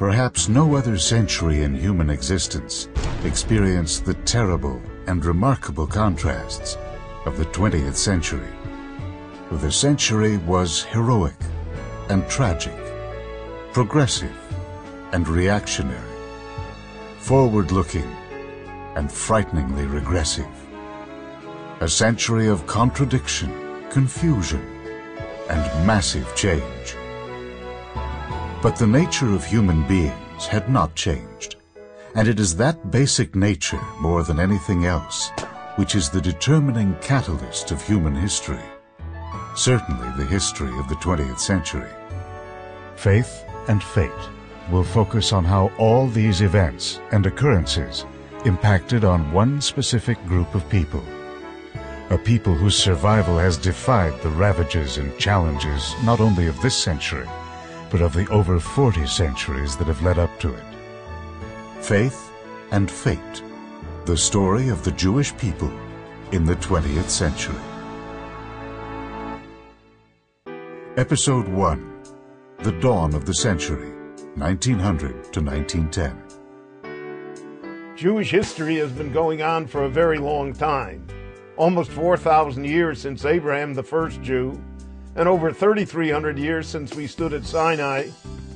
Perhaps no other century in human existence experienced the terrible and remarkable contrasts of the 20th century. The century was heroic and tragic, progressive and reactionary, forward-looking and frighteningly regressive. A century of contradiction, confusion, and massive change. But the nature of human beings had not changed, and it is that basic nature, more than anything else, which is the determining catalyst of human history, certainly the history of the 20th century. Faith and Fate will focus on how all these events and occurrences impacted on one specific group of people, a people whose survival has defied the ravages and challenges not only of this century, but of the over 40 centuries that have led up to it. Faith and Fate, the story of the Jewish people in the 20th century. Episode 1, The Dawn of the Century, 1900 to 1910. Jewish history has been going on for a very long time, almost 4,000 years since Abraham, the first Jew, and over 3,300 years since we stood at Sinai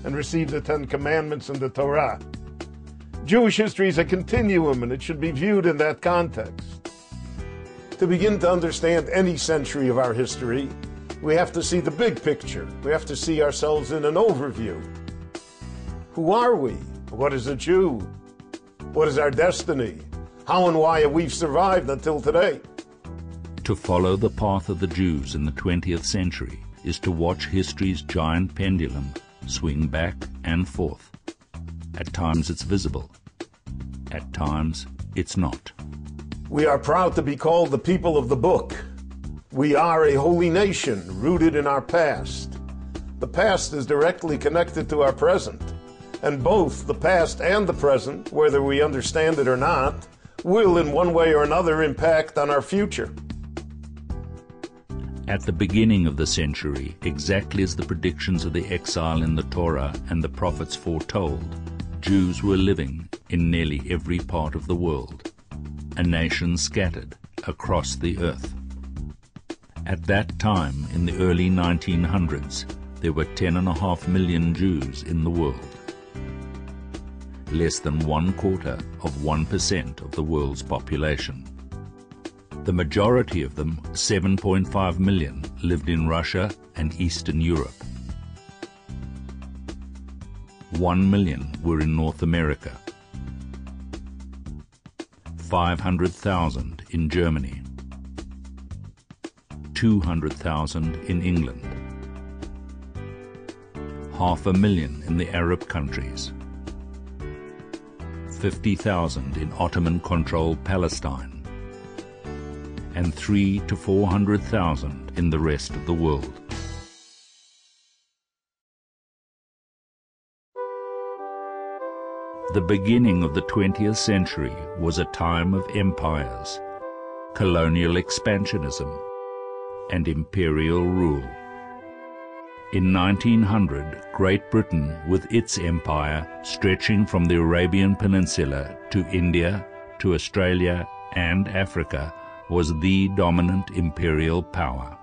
and received the Ten Commandments and the Torah. Jewish history is a continuum, and it should be viewed in that context. To begin to understand any century of our history, we have to see the big picture. We have to see ourselves in an overview. Who are we? What is a Jew? What is our destiny? How and why have we survived until today? To follow the path of the Jews in the 20th century is to watch history's giant pendulum swing back and forth. At times it's visible. At times it's not. We are proud to be called the people of the book. We are a holy nation rooted in our past. The past is directly connected to our present, and both the past and the present, whether we understand it or not, will in one way or another impact on our future. At the beginning of the century, exactly as the predictions of the exile in the Torah and the prophets foretold, Jews were living in nearly every part of the world, a nation scattered across the earth. At that time, in the early 1900s, there were 10.5 million Jews in the world. Less than 1/4% of the world's population. The majority of them, 7.5 million, lived in Russia and Eastern Europe. 1 million were in North America. 500,000 in Germany. 200,000 in England. 500,000 in the Arab countries. 50,000 in Ottoman-controlled Palestine. And 300,000 to 400,000 in the rest of the world. The beginning of the 20th century was a time of empires, colonial expansionism, and imperial rule. In 1900, Great Britain, with its empire stretching from the Arabian Peninsula to India, to Australia and Africa, was the dominant imperial power.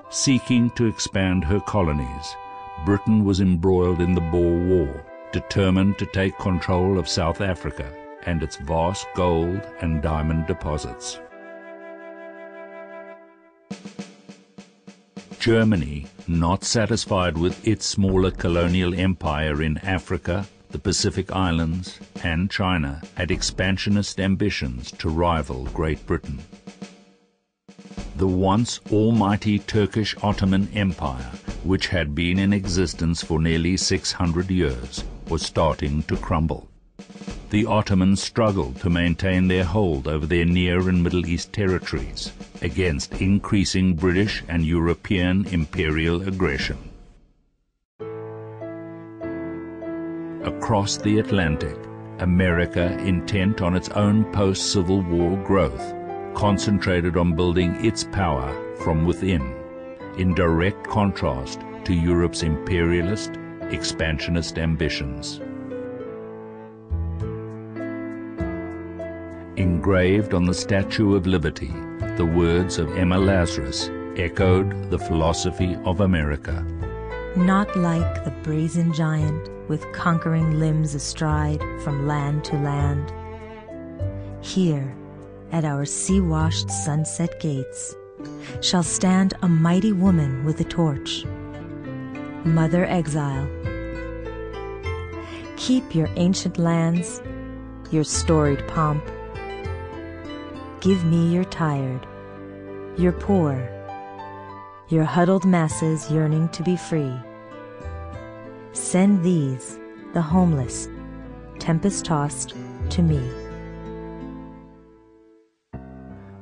Seeking to expand her colonies, Britain was embroiled in the Boer War, determined to take control of South Africa and its vast gold and diamond deposits. Germany, not satisfied with its smaller colonial empire in Africa, the Pacific Islands, and China, had expansionist ambitions to rival Great Britain. The once almighty Turkish Ottoman Empire, which had been in existence for nearly 600 years, was starting to crumble. The Ottomans struggled to maintain their hold over their Near and Middle East territories against increasing British and European imperial aggression. Across the Atlantic, America, intent on its own post-Civil War growth, concentrated on building its power from within, in direct contrast to Europe's imperialist expansionist ambitions. Engraved on the Statue of Liberty, the words of Emma Lazarus echoed the philosophy of America. Not like the brazen giant with conquering limbs astride from land to land. Here, at our sea-washed sunset gates, shall stand a mighty woman with a torch. Mother Exile, keep your ancient lands, your storied pomp. Give me your tired, your poor, your huddled masses yearning to be free. Send these, the homeless, tempest-tossed, to me.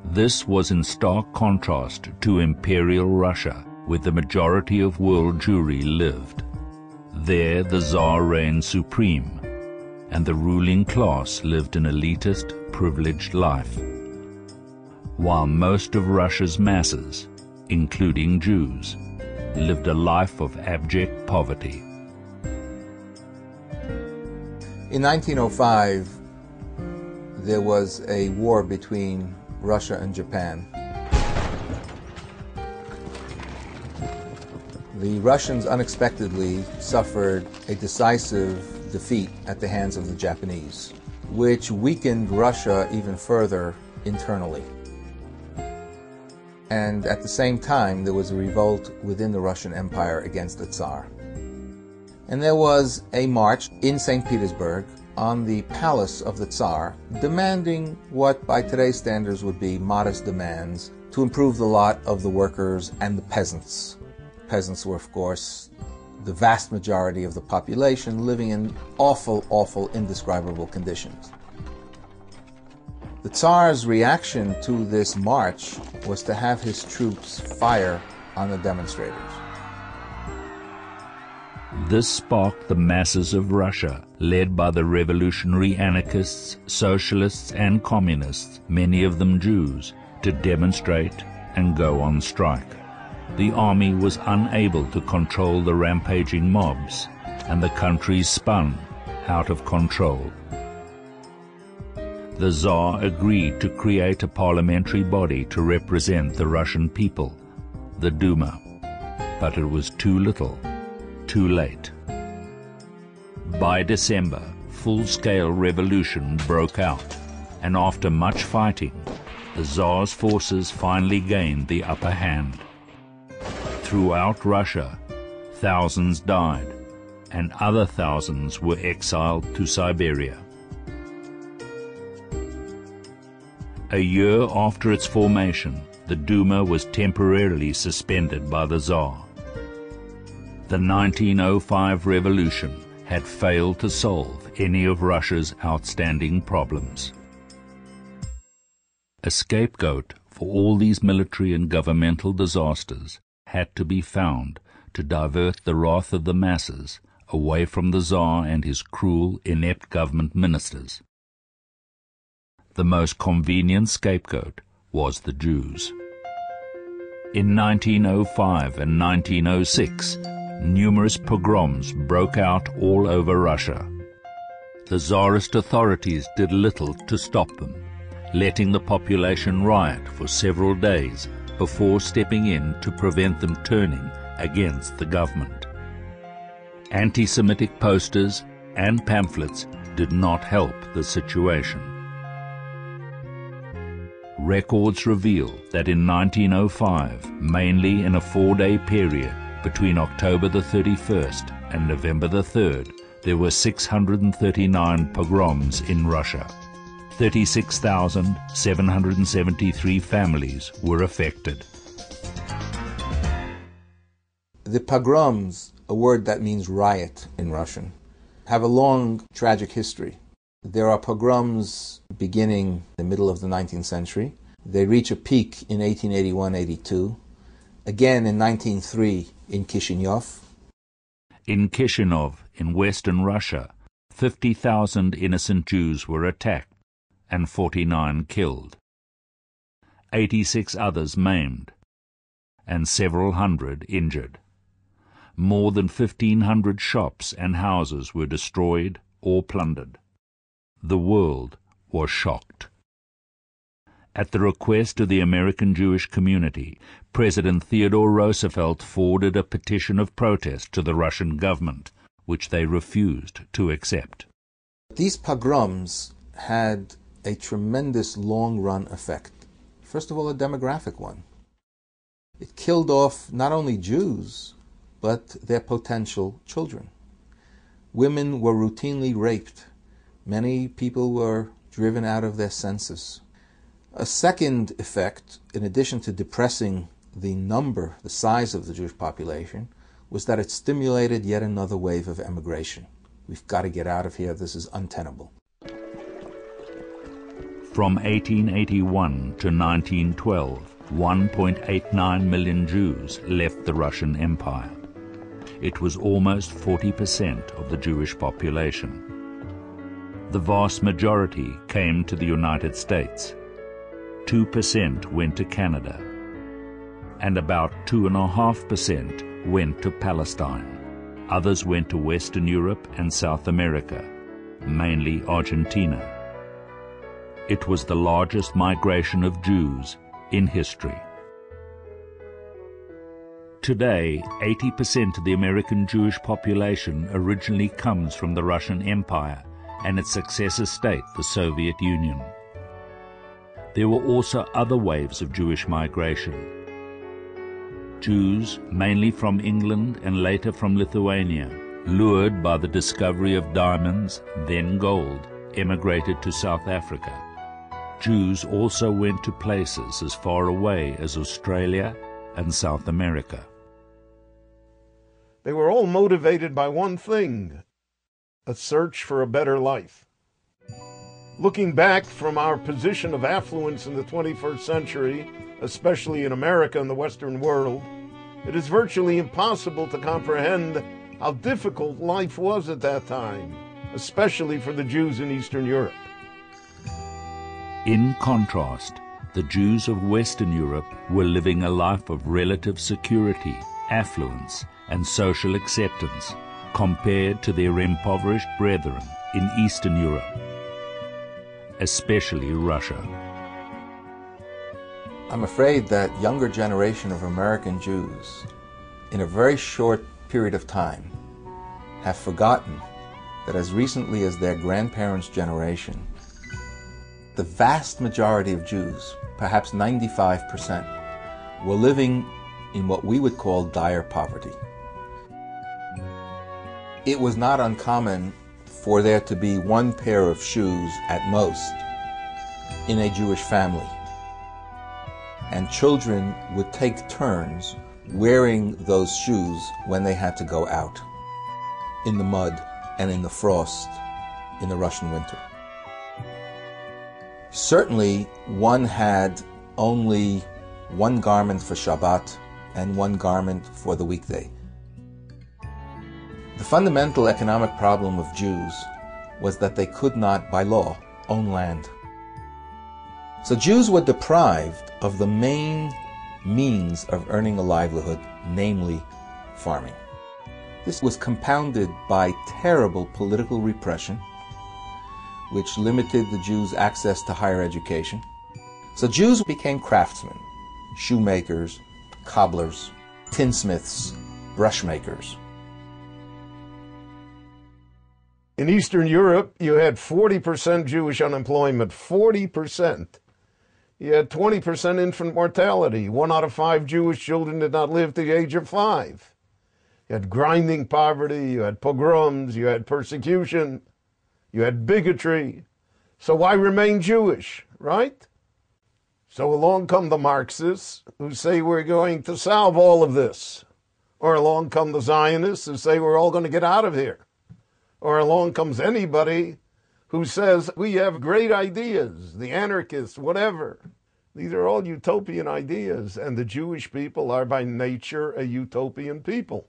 This was in stark contrast to Imperial Russia, where the majority of world Jewry lived. There the Tsar reigned supreme, and the ruling class lived an elitist, privileged life, while most of Russia's masses, including Jews, lived a life of abject poverty. In 1905, there was a war between Russia and Japan. The Russians unexpectedly suffered a decisive defeat at the hands of the Japanese, which weakened Russia even further internally. And at the same time, there was a revolt within the Russian Empire against the Tsar. And there was a march in St. Petersburg on the palace of the Tsar, demanding what by today's standards would be modest demands to improve the lot of the workers and the peasants. Peasants were, of course, the vast majority of the population living in awful, awful, indescribable conditions. The Tsar's reaction to this march was to have his troops fire on the demonstrators. This sparked the masses of Russia, led by the revolutionary anarchists, socialists, and communists, many of them Jews, to demonstrate and go on strike. The army was unable to control the rampaging mobs, and the country spun out of control. The Tsar agreed to create a parliamentary body to represent the Russian people, the Duma, but it was too little, too late. By December, full-scale revolution broke out, and after much fighting, the Tsar's forces finally gained the upper hand. Throughout Russia, thousands died, and other thousands were exiled to Siberia. A year after its formation, the Duma was temporarily suspended by the Tsar. The 1905 revolution had failed to solve any of Russia's outstanding problems. A scapegoat for all these military and governmental disasters had to be found to divert the wrath of the masses away from the Tsar and his cruel, inept government ministers. The most convenient scapegoat was the Jews. In 1905 and 1906, numerous pogroms broke out all over Russia. The Tsarist authorities did little to stop them, letting the population riot for several days before stepping in to prevent them turning against the government. Anti-Semitic posters and pamphlets did not help the situation. Records reveal that in 1905, mainly in a 4-day period between October the 31st and November the 3rd, there were 639 pogroms in Russia. 36,773 families were affected. The pogroms, a word that means riot in Russian, have a long, tragic history. There are pogroms beginning in the middle of the 19th century. They reach a peak in 1881-82, again in 1903 in Kishinev. In Kishinev, in western Russia, 50,000 innocent Jews were attacked and 49 killed, 86 others maimed, and several hundred injured. more than 1,500 shops and houses were destroyed or plundered. The world was shocked. At the request of the American Jewish community, President Theodore Roosevelt forwarded a petition of protest to the Russian government, which they refused to accept. These pogroms had a tremendous long-run effect. First of all, a demographic one. It killed off not only Jews, but their potential children. Women were routinely raped. Many people were driven out of their senses. A second effect, in addition to depressing the size of the Jewish population, was that it stimulated yet another wave of emigration. We've got to get out of here. This is untenable. From 1881 to 1912, 1.89 million Jews left the Russian Empire. It was almost 40% of the Jewish population. The vast majority came to the United States. 2% went to Canada, and about 2.5% went to Palestine. Others went to Western Europe and South America, mainly Argentina. It was the largest migration of Jews in history. Today, 80% of the American Jewish population originally comes from the Russian Empire and its successor state, the Soviet Union. There were also other waves of Jewish migration. Jews, mainly from England and later from Lithuania, lured by the discovery of diamonds, then gold, emigrated to South Africa. Jews also went to places as far away as Australia and South America. They were all motivated by one thing: a search for a better life. Looking back from our position of affluence in the 21st century, especially in America and the Western world, it is virtually impossible to comprehend how difficult life was at that time, especially for the Jews in Eastern Europe. In contrast, the Jews of Western Europe were living a life of relative security, affluence, and social acceptance compared to their impoverished brethren in Eastern Europe, especially Russia. I'm afraid that younger generation of American Jews, in a very short period of time, have forgotten that as recently as their grandparents' generation, the vast majority of Jews, perhaps 95%, were living in what we would call dire poverty. It was not uncommon for there to be one pair of shoes at most in a Jewish family, and children would take turns wearing those shoes when they had to go out in the mud and in the frost in the Russian winter. Certainly, one had only one garment for Shabbat and one garment for the weekday. The fundamental economic problem of Jews was that they could not, by law, own land. So Jews were deprived of the main means of earning a livelihood, namely farming. This was compounded by terrible political repression, which limited the Jews' access to higher education. So Jews became craftsmen, shoemakers, cobblers, tinsmiths, brushmakers. In Eastern Europe, you had 40% Jewish unemployment, 40%. You had 20% infant mortality. 1 out of 5 Jewish children did not live to the age of 5. You had grinding poverty, you had pogroms, you had persecution, you had bigotry. So why remain Jewish, right? So along come the Marxists who say we're going to solve all of this. Or along come the Zionists who say we're all going to get out of here. Or along comes anybody who says we have great ideas, the anarchists, whatever. These are all utopian ideas, and the Jewish people are by nature a utopian people.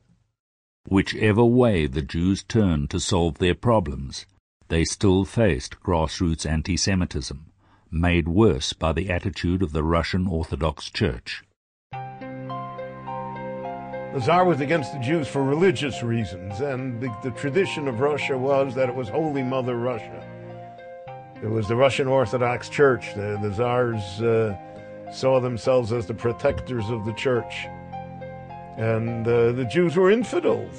Whichever way the Jews turned to solve their problems, they still faced grassroots anti-Semitism, made worse by the attitude of the Russian Orthodox Church. The Tsar was against the Jews for religious reasons, and the tradition of Russia was that it was Holy Mother Russia. It was the Russian Orthodox Church. The Tsars saw themselves as the protectors of the church. And the Jews were infidels.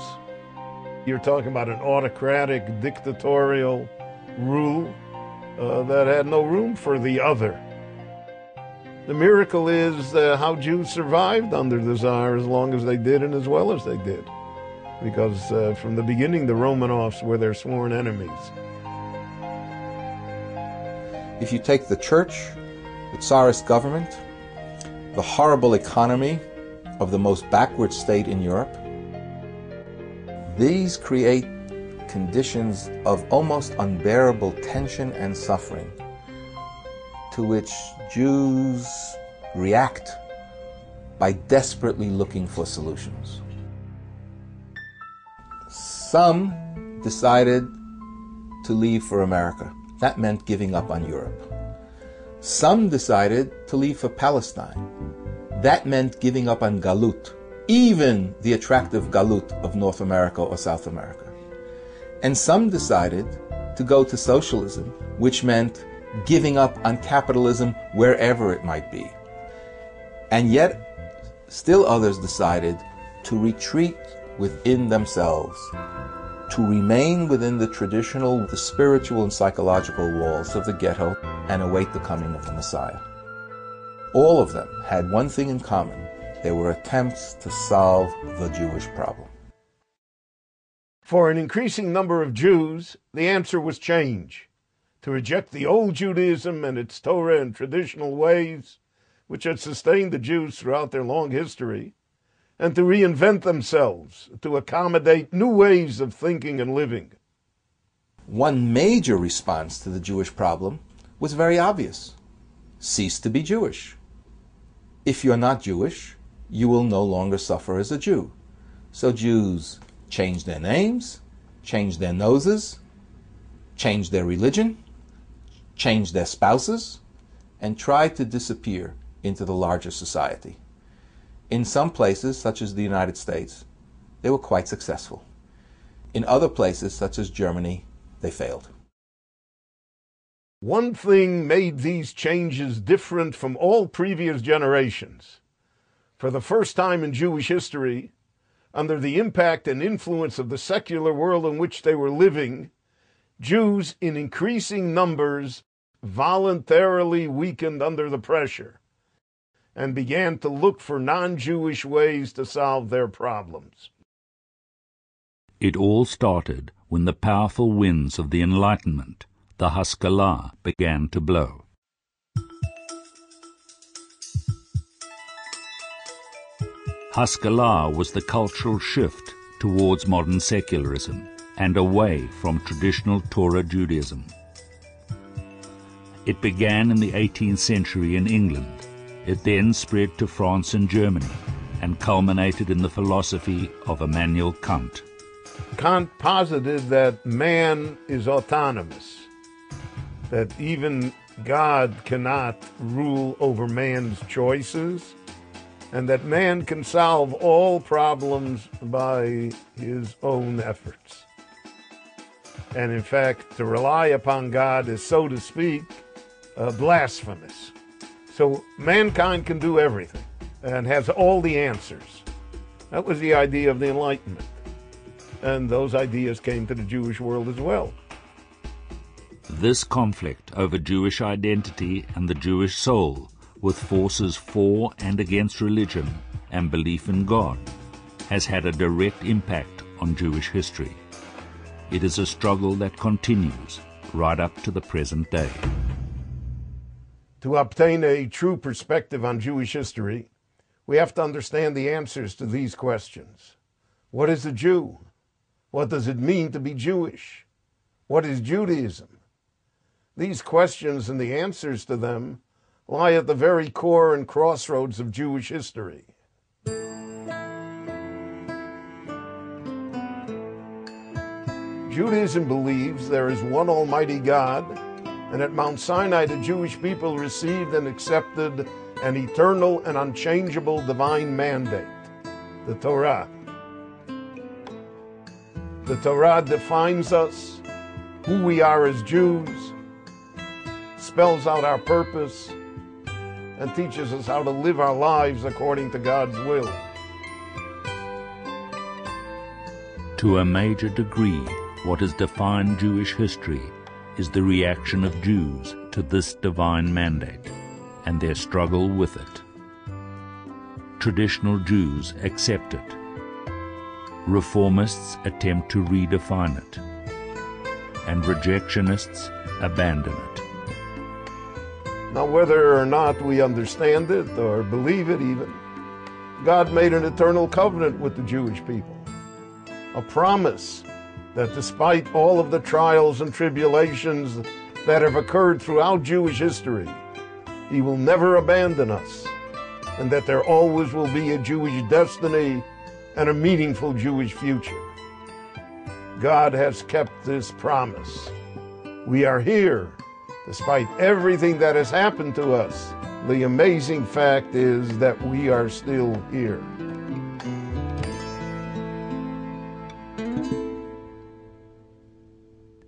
You're talking about an autocratic, dictatorial rule that had no room for the other. The miracle is how Jews survived under the Tsar as long as they did and as well as they did. Because from the beginning, the Romanovs were their sworn enemies. If you take the church, the Tsarist government, the horrible economy of the most backward state in Europe, these create conditions of almost unbearable tension and suffering to which Jews react by desperately looking for solutions. Some decided to leave for America. That meant giving up on Europe. Some decided to leave for Palestine. That meant giving up on Galut, even the attractive Galut of North America or South America. And some decided to go to socialism, which meant giving up on capitalism wherever it might be. And yet, still others decided to retreat within themselves, to remain within the traditional, the spiritual and psychological walls of the ghetto and await the coming of the Messiah. All of them had one thing in common. They were attempts to solve the Jewish problem. For an increasing number of Jews, the answer was change, to reject the old Judaism and its Torah and traditional ways, which had sustained the Jews throughout their long history, and to reinvent themselves, to accommodate new ways of thinking and living. One major response to the Jewish problem was very obvious. Cease to be Jewish. If you're not Jewish, you will no longer suffer as a Jew. So Jews changed their names, changed their noses, changed their religion, changed their spouses, and tried to disappear into the larger society. In some places, such as the United States, they were quite successful. In other places, such as Germany, they failed. One thing made these changes different from all previous generations. For the first time in Jewish history, under the impact and influence of the secular world in which they were living, Jews in increasing numbers voluntarily weakened under the pressure and began to look for non-Jewish ways to solve their problems. It all started when the powerful winds of the Enlightenment, the Haskalah, began to blow. Haskalah was the cultural shift towards modern secularism and away from traditional Torah Judaism. It began in the 18th century in England. It then spread to France and Germany and culminated in the philosophy of Immanuel Kant. Kant posited that man is autonomous, that even God cannot rule over man's choices, and that man can solve all problems by his own efforts. And in fact, to rely upon God is, so to speak, blasphemous. So mankind can do everything and has all the answers. That was the idea of the Enlightenment. And those ideas came to the Jewish world as well. This conflict over Jewish identity and the Jewish soul, with forces for and against religion and belief in God, has had a direct impact on Jewish history. It is a struggle that continues right up to the present day. To obtain a true perspective on Jewish history, we have to understand the answers to these questions. What is a Jew? What does it mean to be Jewish? What is Judaism? These questions and the answers to them lie at the very core and crossroads of Jewish history. Judaism believes there is one Almighty God, and at Mount Sinai the Jewish people received and accepted an eternal and unchangeable divine mandate. the Torah. The Torah defines us, who we are as Jews, spells out our purpose, and teaches us how to live our lives according to God's will. To a major degree, what has defined Jewish history is the reaction of Jews to this divine mandate and their struggle with it. Traditional Jews accept it. Reformists attempt to redefine it, and rejectionists abandon it. Now, whether or not we understand it or believe it even, God made an eternal covenant with the Jewish people, a promise that despite all of the trials and tribulations that have occurred throughout Jewish history, He will never abandon us, and that there always will be a Jewish destiny and a meaningful Jewish future. God has kept this promise. We are here, despite everything that has happened to us. The amazing fact is that we are still here.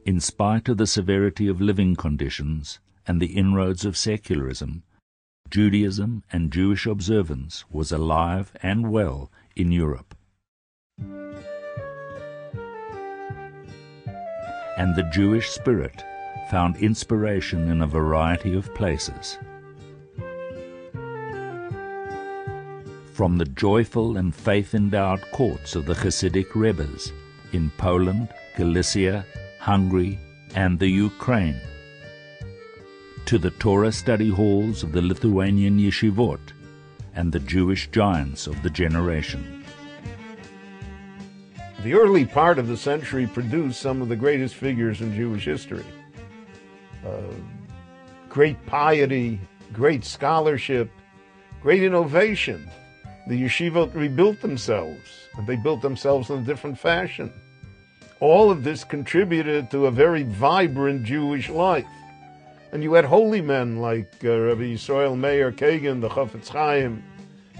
In spite of the severity of living conditions and the inroads of secularism, Judaism and Jewish observance was alive and well in Europe. And the Jewish spirit found inspiration in a variety of places. From the joyful and faith-endowed courts of the Hasidic Rebbes in Poland, Galicia, Hungary, and the Ukraine, to the Torah study halls of the Lithuanian yeshivot and the Jewish giants of the generation. The early part of the century produced some of the greatest figures in Jewish history. Great piety, great scholarship, great innovation. The yeshivot rebuilt themselves, and they built themselves in a different fashion. All of this contributed to a very vibrant Jewish life. And you had holy men like Rabbi Yisrael Meir Kagan, the Chafetz Chaim.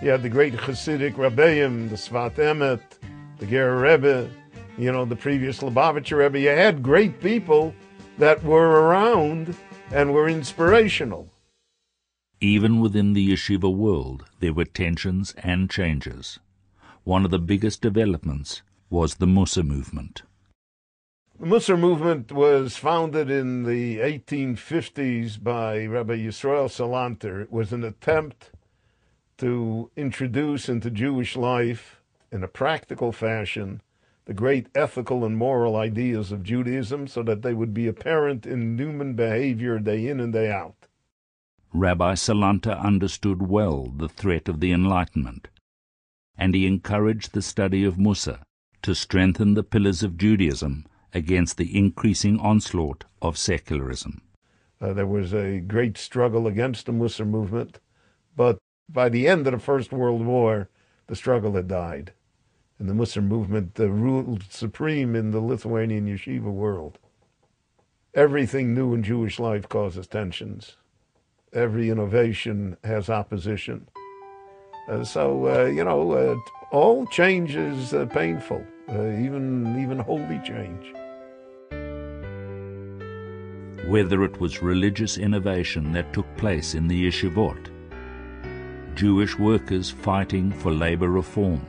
You had the great Hasidic Rabbeim, the Svat Emet, the Ger Rebbe, the previous Lubavitcher Rebbe. You had great people that were around and were inspirational. Even within the yeshiva world, there were tensions and changes. One of the biggest developments was the Mussar movement. The Mussar movement was founded in the 1850s by Rabbi Yisrael Salanter. It was an attempt to introduce into Jewish life, in a practical fashion, the great ethical and moral ideas of Judaism so that they would be apparent in human behavior day in and day out. Rabbi Salanter understood well the threat of the Enlightenment, and he encouraged the study of Mussar to strengthen the pillars of Judaism against the increasing onslaught of secularism. There was a great struggle against the Mussar movement, but by the end of the First World War, the struggle had died, and the Mussar movement ruled supreme in the Lithuanian yeshiva world. Everything new in Jewish life causes tensions. Every innovation has opposition. All change is painful, even holy change. Whether it was religious innovation that took place in the yeshivot, Jewish workers fighting for labor reform,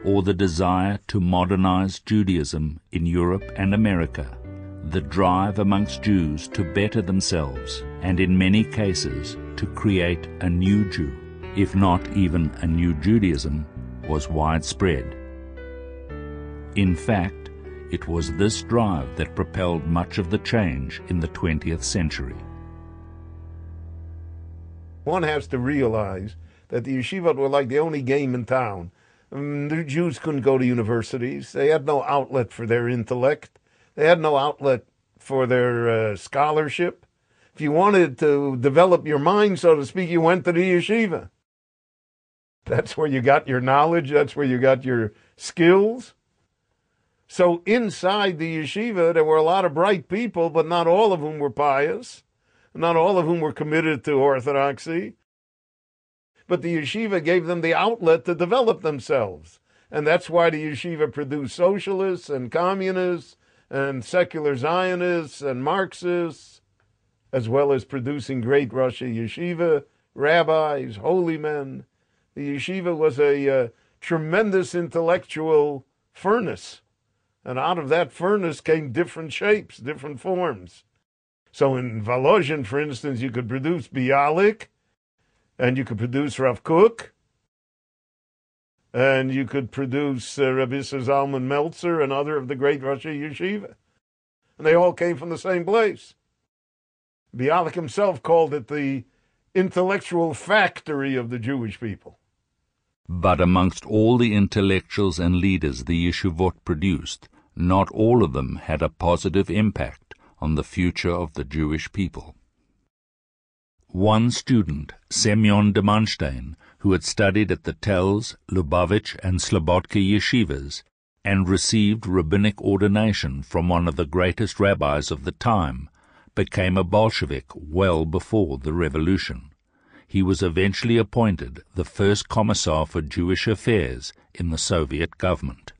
or the desire to modernize Judaism in Europe and America, the drive amongst Jews to better themselves and in many cases to create a new Jew, if not even a new Judaism, was widespread. In fact, it was this drive that propelled much of the change in the 20th century. One has to realize that the yeshivot were like the only game in town. The Jews couldn't go to universities. They had no outlet for their intellect. They had no outlet for their scholarship. If you wanted to develop your mind, so to speak, you went to the yeshiva. That's where you got your knowledge. That's where you got your skills. So inside the yeshiva, there were a lot of bright people, but not all of whom were pious. Not all of whom were committed to orthodoxy. but the yeshiva gave them the outlet to develop themselves. And that's why the yeshiva produced socialists and communists and secular Zionists and Marxists, as well as producing great Rosh Yeshiva, rabbis, holy men. The yeshiva was a tremendous intellectual furnace. And out of that furnace came different shapes, different forms. So in Volozhin, for instance, you could produce Bialik, and you could produce Rav Kook, and you could produce Rabbi Zalman Meltzer and other of the great Rosh Yeshiva. And they all came from the same place. Bialik himself called it the intellectual factory of the Jewish people. But amongst all the intellectuals and leaders the yeshivot produced, not all of them had a positive impact on the future of the Jewish people. One student, Semyon de Manstein, who had studied at the Telz, Lubavitch, and Slobodka yeshivas, and received rabbinic ordination from one of the greatest rabbis of the time, became a Bolshevik well before the revolution. He was eventually appointed the first commissar for Jewish affairs in the Soviet government.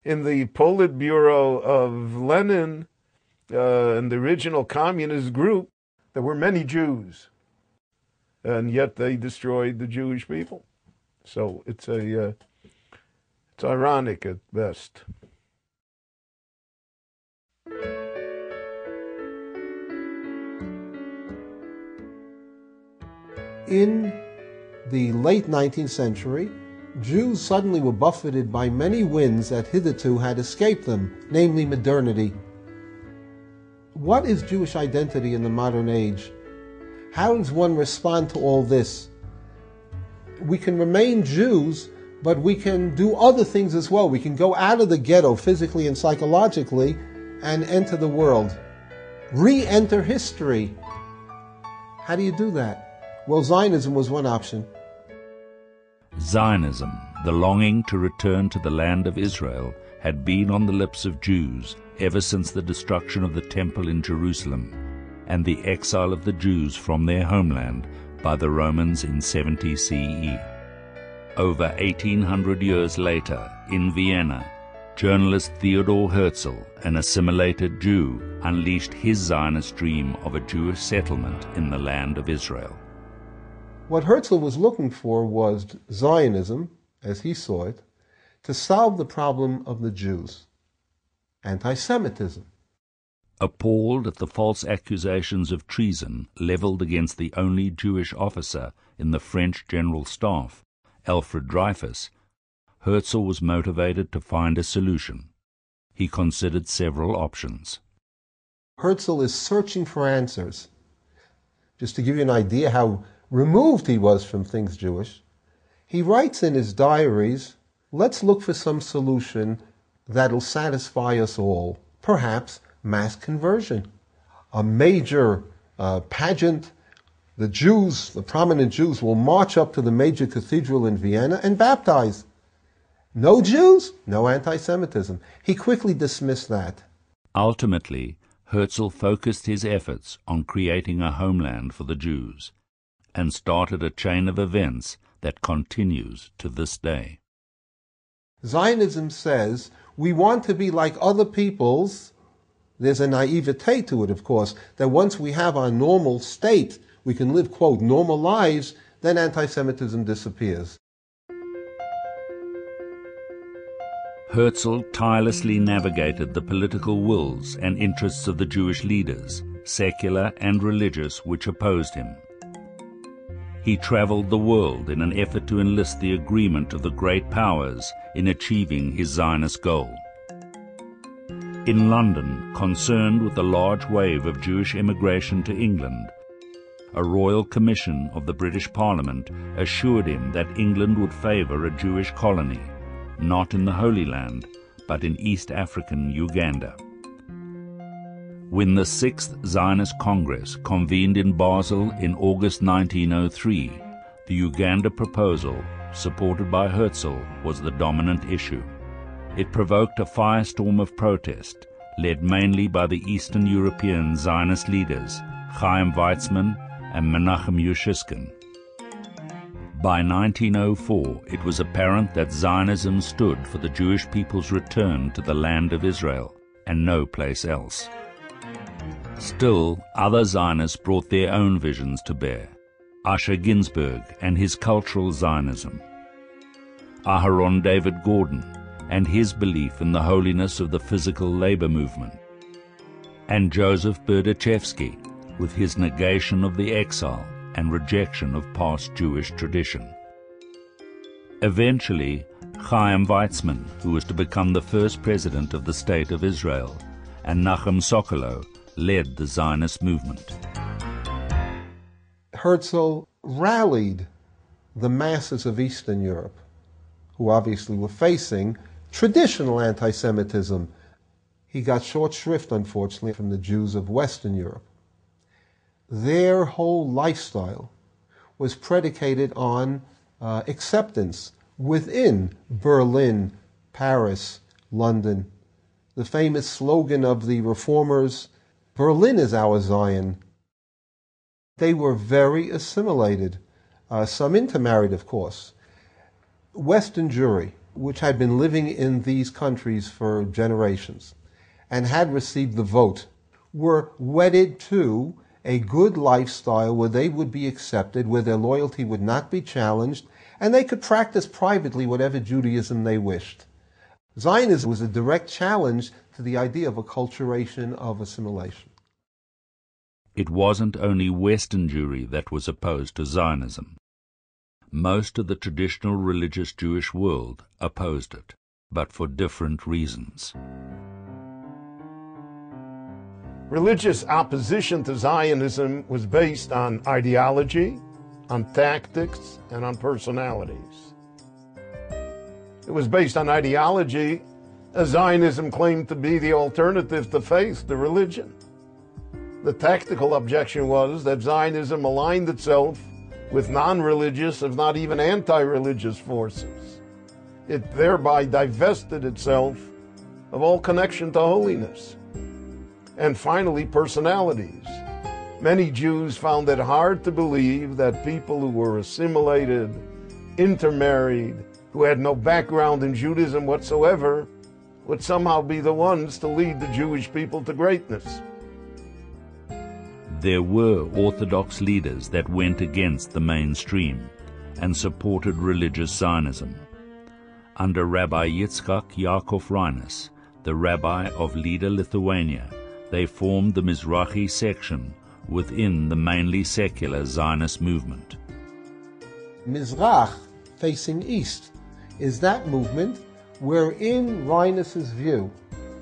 In the Politburo of Lenin and the original communist group, there were many Jews, and yet they destroyed the Jewish people. So it's ironic at best. In the late 19th century, Jews suddenly were buffeted by many winds that hitherto had escaped them, namely modernity. What is Jewish identity in the modern age? How does one respond to all this? We can remain Jews, but we can do other things as well. We can go out of the ghetto physically and psychologically and enter the world. Re-enter history. How do you do that? Well, Zionism was one option. Zionism, the longing to return to the land of Israel, had been on the lips of Jews ever since the destruction of the Temple in Jerusalem and the exile of the Jews from their homeland by the Romans in 70 CE. Over 1800 years later, in Vienna, journalist Theodor Herzl, an assimilated Jew, unleashed his Zionist dream of a Jewish settlement in the land of Israel. What Herzl was looking for was Zionism, as he saw it, to solve the problem of the Jews. Anti-Semitism. Appalled at the false accusations of treason leveled against the only Jewish officer in the French General Staff, Alfred Dreyfus, Herzl was motivated to find a solution. He considered several options. Herzl is searching for answers. Just to give you an idea how removed he was from things Jewish, he writes in his diaries, let's look for some solution that'll satisfy us all. Perhaps mass conversion. A major pageant. The Jews, the prominent Jews, will march up to the major cathedral in Vienna and baptize. No Jews, no anti-Semitism. He quickly dismissed that. Ultimately, Herzl focused his efforts on creating a homeland for the Jews and started a chain of events that continues to this day. Zionism says we want to be like other peoples. There's a naivete to it, of course, that once we have our normal state, we can live, quote, normal lives, then anti-Semitism disappears. Herzl tirelessly navigated the political wills and interests of the Jewish leaders, secular and religious, which opposed him. He traveled the world in an effort to enlist the agreement of the great powers in achieving his Zionist goal. In London, concerned with the large wave of Jewish immigration to England, a royal commission of the British Parliament assured him that England would favor a Jewish colony, not in the Holy Land, but in East African Uganda. When the 6th Zionist Congress convened in Basel in August 1903, the Uganda proposal, supported by Herzl, was the dominant issue. It provoked a firestorm of protest, led mainly by the Eastern European Zionist leaders, Chaim Weizmann and Menachem Yushchiskin. By 1904, it was apparent that Zionism stood for the Jewish people's return to the land of Israel and no place else. Still, other Zionists brought their own visions to bear. Asher Ginsburg and his cultural Zionism, Aharon David Gordon and his belief in the holiness of the physical labor movement, and Joseph Berdichevsky with his negation of the exile and rejection of past Jewish tradition. Eventually, Chaim Weizmann, who was to become the first president of the State of Israel, and Nachum Sokolow led the Zionist movement. Herzl rallied the masses of Eastern Europe, who obviously were facing traditional anti-Semitism. He got short shrift, unfortunately, from the Jews of Western Europe. Their whole lifestyle was predicated on acceptance within Berlin, Paris, London. The famous slogan of the reformers, "Berlin is our Zion." They were very assimilated, some intermarried, of course. Western Jewry, which had been living in these countries for generations and had received the vote, were wedded to a good lifestyle where they would be accepted, where their loyalty would not be challenged, and they could practice privately whatever Judaism they wished. Zionism was a direct challenge to the idea of acculturation of assimilation. It wasn't only Western Jewry that was opposed to Zionism. Most of the traditional religious Jewish world opposed it, but for different reasons. Religious opposition to Zionism was based on ideology, on tactics, and on personalities. It was based on ideology, as Zionism claimed to be the alternative to faith, to religion. The tactical objection was that Zionism aligned itself with non-religious, if not even anti-religious forces. It thereby divested itself of all connection to holiness. And finally, personalities. Many Jews found it hard to believe that people who were assimilated, intermarried, who had no background in Judaism whatsoever, would somehow be the ones to lead the Jewish people to greatness. There were Orthodox leaders that went against the mainstream and supported religious Zionism. Under Rabbi Yitzchak Yaakov Reines, the rabbi of Lida, Lithuania, they formed the Mizrahi section within the mainly secular Zionist movement. Mizrach, facing east, is that movement wherein Reines's view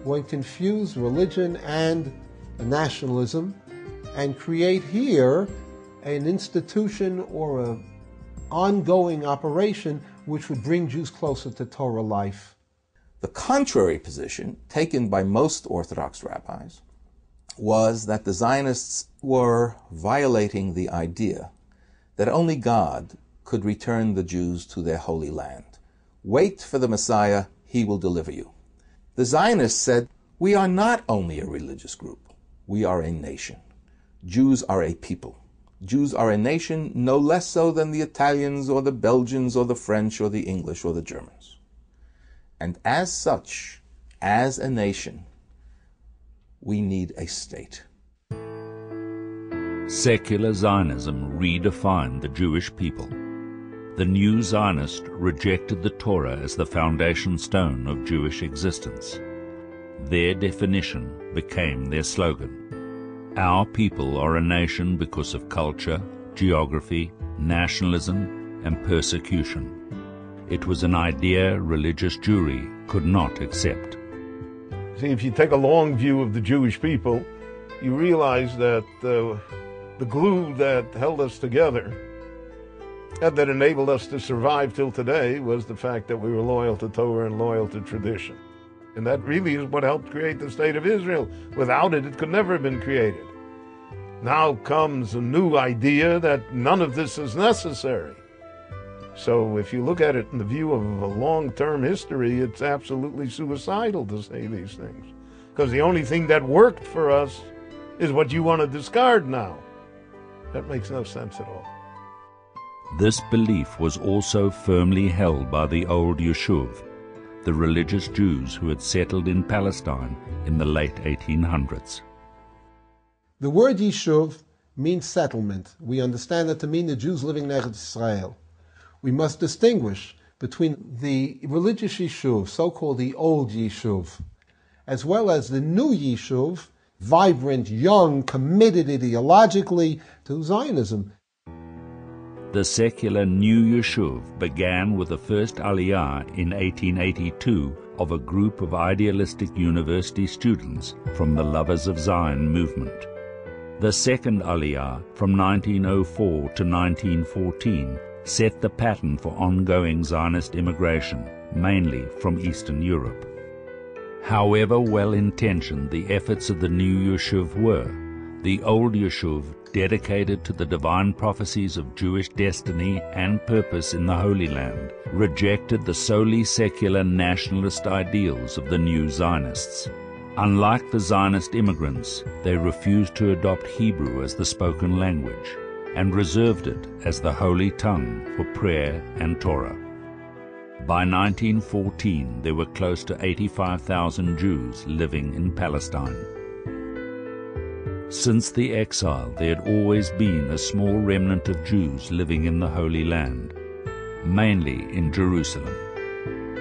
one can fuse religion and nationalism and create here an institution or an ongoing operation which would bring Jews closer to Torah life. The contrary position taken by most Orthodox rabbis was that the Zionists were violating the idea that only God could return the Jews to their holy land. Wait for the Messiah, he will deliver you. The Zionists said, we are not only a religious group, we are a nation. Jews are a people. Jews are a nation no less so than the Italians or the Belgians or the French or the English or the Germans. And as such, as a nation, we need a state. Secular Zionism redefined the Jewish people. The new Zionists rejected the Torah as the foundation stone of Jewish existence. Their definition became their slogan. Our people are a nation because of culture, geography, nationalism, and persecution. It was an idea religious Jewry could not accept. See, if you take a long view of the Jewish people, you realize that the glue that held us together and that enabled us to survive till today was the fact that we were loyal to Torah and loyal to tradition. And that really is what helped create the State of Israel. Without it, it could never have been created. Now comes a new idea that none of this is necessary. So if you look at it in the view of a long-term history, it's absolutely suicidal to say these things. Because the only thing that worked for us is what you want to discard now. That makes no sense at all. This belief was also firmly held by the old Yeshuv, the religious Jews who had settled in Palestine in the late 1800s. The word Yishuv means settlement. We understand it to mean the Jews living in Eretz Israel. We must distinguish between the religious Yishuv, so-called the old Yishuv, as well as the new Yishuv, vibrant, young, committed ideologically to Zionism. The secular New Yeshuv began with the first Aliyah in 1882 of a group of idealistic university students from the Lovers of Zion movement. The second Aliyah, from 1904 to 1914, set the pattern for ongoing Zionist immigration, mainly from Eastern Europe. However well-intentioned the efforts of the New Yeshuv were, the old Yeshuv, dedicated to the divine prophecies of Jewish destiny and purpose in the Holy Land, rejected the solely secular nationalist ideals of the new Zionists. Unlike the Zionist immigrants, they refused to adopt Hebrew as the spoken language and reserved it as the holy tongue for prayer and Torah. By 1914, there were close to 85,000 Jews living in Palestine. Since the exile, there had always been a small remnant of Jews living in the Holy Land, mainly in Jerusalem.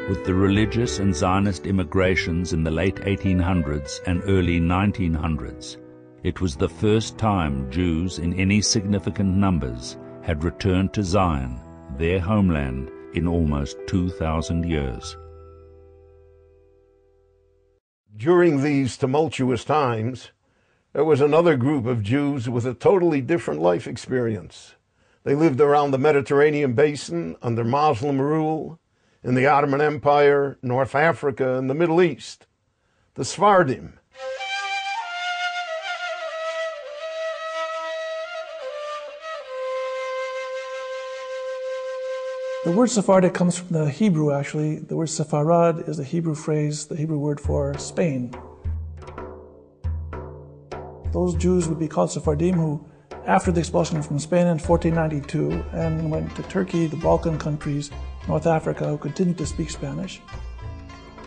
With the religious and Zionist immigrations in the late 1800s and early 1900s, it was the first time Jews in any significant numbers had returned to Zion, their homeland, in almost 2,000 years. During these tumultuous times, there was another group of Jews with a totally different life experience. They lived around the Mediterranean basin under Muslim rule, in the Ottoman Empire, North Africa, and the Middle East. The Sephardim. The word Sephardic comes from the Hebrew, actually. The word Sepharad is the Hebrew phrase, the Hebrew word for Spain. Those Jews would be called Sephardim who, after the expulsion from Spain in 1492 and went to Turkey, the Balkan countries, North Africa, who continued to speak Spanish.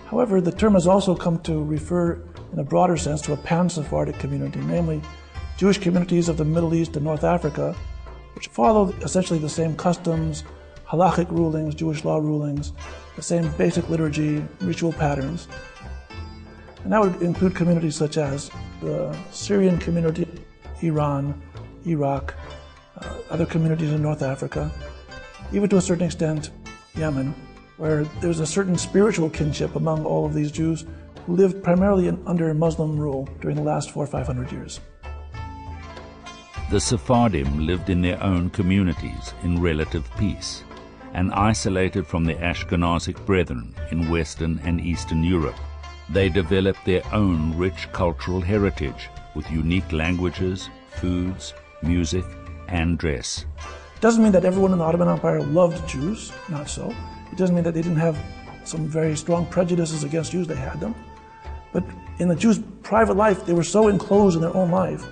However, the term has also come to refer in a broader sense to a pan-Sephardic community, namely Jewish communities of the Middle East and North Africa, which follow essentially the same customs, halachic rulings, Jewish law rulings, the same basic liturgy, ritual patterns. And that would include communities such as the Syrian community, Iran, Iraq, other communities in North Africa, even to a certain extent Yemen, where there's a certain spiritual kinship among all of these Jews who lived primarily under Muslim rule during the last 400 or 500 years. The Sephardim lived in their own communities in relative peace and isolated from their Ashkenazic brethren in Western and Eastern Europe. They developed their own rich cultural heritage with unique languages, foods, music, and dress. It doesn't mean that everyone in the Ottoman Empire loved Jews, not so. It doesn't mean that they didn't have some very strong prejudices against Jews, they had them. But in the Jews' private life, they were so enclosed in their own life,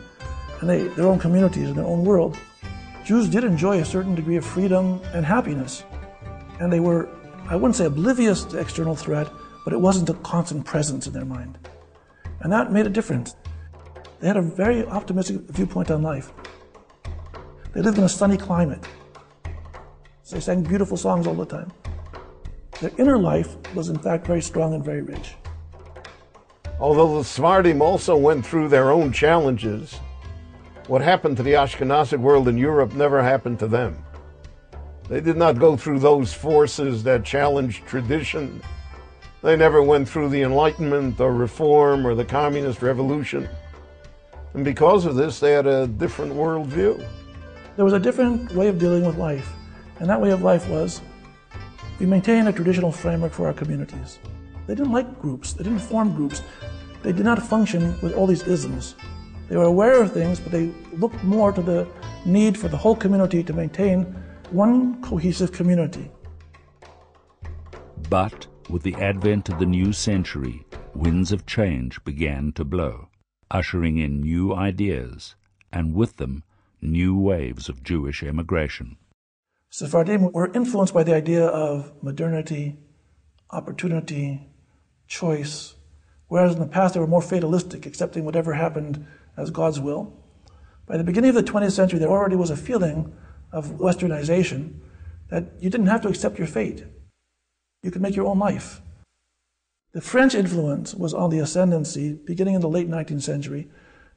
and their own communities, and their own world. Jews did enjoy a certain degree of freedom and happiness. And they were, I wouldn't say oblivious to external threat, but it wasn't a constant presence in their mind. And that made a difference. They had a very optimistic viewpoint on life. They lived in a sunny climate. So they sang beautiful songs all the time. Their inner life was in fact very strong and very rich. Although the Sephardim also went through their own challenges, what happened to the Ashkenazic world in Europe never happened to them. They did not go through those forces that challenged tradition. They never went through the Enlightenment or Reform or the Communist Revolution. And because of this, they had a different worldview. There was a different way of dealing with life. And that way of life was, we maintain a traditional framework for our communities. They didn't like groups. They didn't form groups. They did not function with all these isms. They were aware of things, but they looked more to the need for the whole community to maintain one cohesive community. But with the advent of the new century, winds of change began to blow, ushering in new ideas, and with them, new waves of Jewish emigration. Sephardim were influenced by the idea of modernity, opportunity, choice, whereas in the past they were more fatalistic, accepting whatever happened as God's will. By the beginning of the 20th century, there already was a feeling of westernization that you didn't have to accept your fate. You could make your own life. The French influence was on the ascendancy beginning in the late 19th century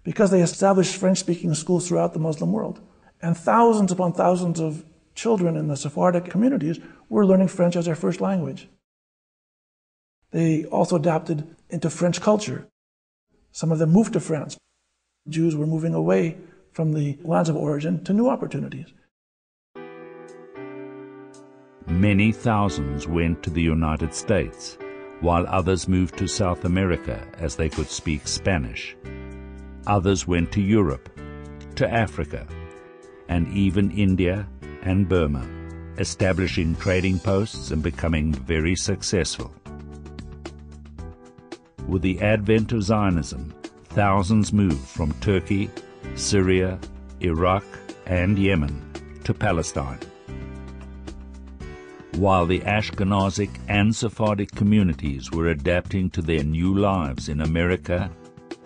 because they established French-speaking schools throughout the Muslim world. And thousands upon thousands of children in the Sephardic communities were learning French as their first language. They also adapted into French culture. Some of them moved to France. Jews were moving away from the lands of origin to new opportunities. Many thousands went to the United States, while others moved to South America as they could speak Spanish. Others went to Europe, to Africa, and even India and Burma, establishing trading posts and becoming very successful. With the advent of Zionism, thousands moved from Turkey, Syria, Iraq, and Yemen to Palestine. While the Ashkenazic and Sephardic communities were adapting to their new lives in America